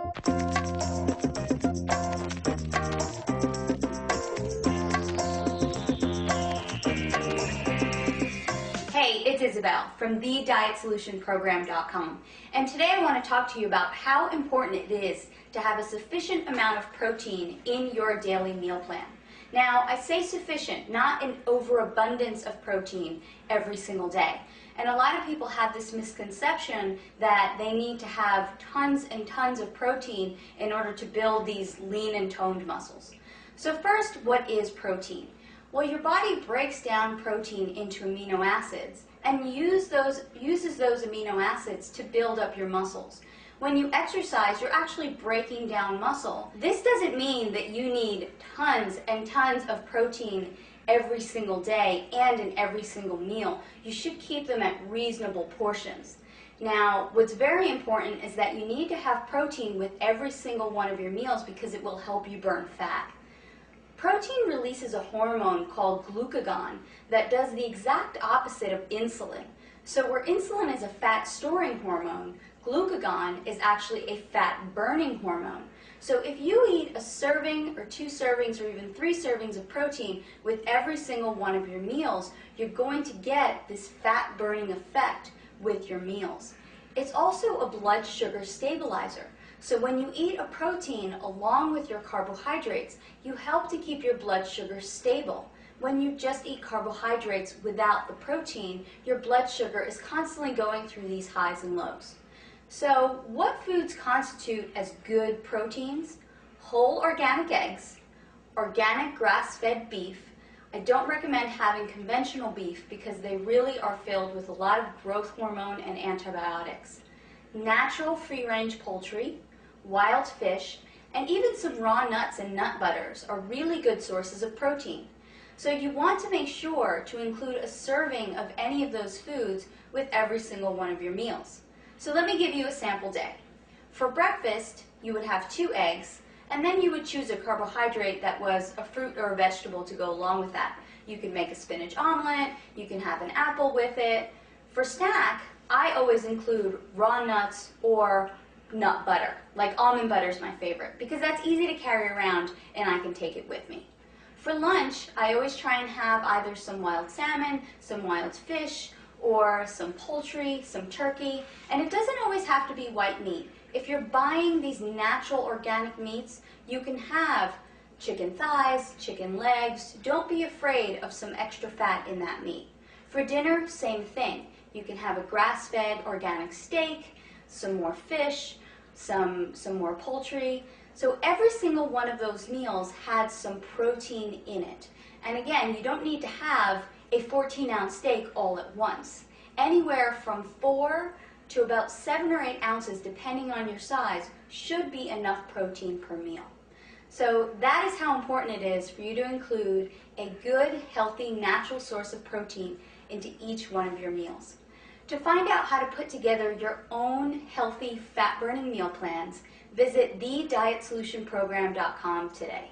Hey, it's Isabel from TheDietSolutionProgram.com, and today I want to talk to you about how important it is to have a sufficient amount of protein in your daily meal plan. Now, I say sufficient, not an overabundance of protein every single day. And a lot of people have this misconception that they need to have tons and tons of protein in order to build these lean and toned muscles. So first, what is protein? Well, your body breaks down protein into amino acids and uses those amino acids to build up your muscles. When you exercise, you're actually breaking down muscle. This doesn't mean that you need tons and tons of protein every single day and in every single meal. You should keep them at reasonable portions. Now, what's very important is that you need to have protein with every single one of your meals because it will help you burn fat. Protein releases a hormone called glucagon that does the exact opposite of insulin. So where insulin is a fat-storing hormone, glucagon is actually a fat-burning hormone. So if you eat a serving or 2 servings or even 3 servings of protein with every single one of your meals, you're going to get this fat-burning effect with your meals. It's also a blood sugar stabilizer. So when you eat a protein along with your carbohydrates, you help to keep your blood sugar stable. When you just eat carbohydrates without the protein, your blood sugar is constantly going through these highs and lows. So what foods constitute as good proteins? Whole organic eggs, organic grass-fed beef. I don't recommend having conventional beef because they really are filled with a lot of growth hormone and antibiotics. Natural free-range poultry, wild fish, and even some raw nuts and nut butters are really good sources of protein. So you want to make sure to include a serving of any of those foods with every single one of your meals. So let me give you a sample day. For breakfast, you would have 2 eggs, and then you would choose a carbohydrate that was a fruit or a vegetable to go along with that. You can make a spinach omelet, you can have an apple with it. For snack, I always include raw nuts or nut butter. Like almond butter is my favorite because that's easy to carry around and I can take it with me. For lunch, I always try and have either some wild salmon, some wild fish, or some poultry, some turkey, and it doesn't always have to be white meat. If you're buying these natural organic meats, you can have chicken thighs, chicken legs. Don't be afraid of some extra fat in that meat. For dinner, same thing. You can have a grass-fed organic steak, some more fish, some more poultry. So every single one of those meals had some protein in it. And again, you don't need to have a 14-ounce steak all at once. Anywhere from 4 to about 7 or 8 ounces, depending on your size, should be enough protein per meal. So that is how important it is for you to include a good, healthy, natural source of protein into each one of your meals. To find out how to put together your own healthy, fat-burning meal plans, visit TheDietSolutionProgram.com today.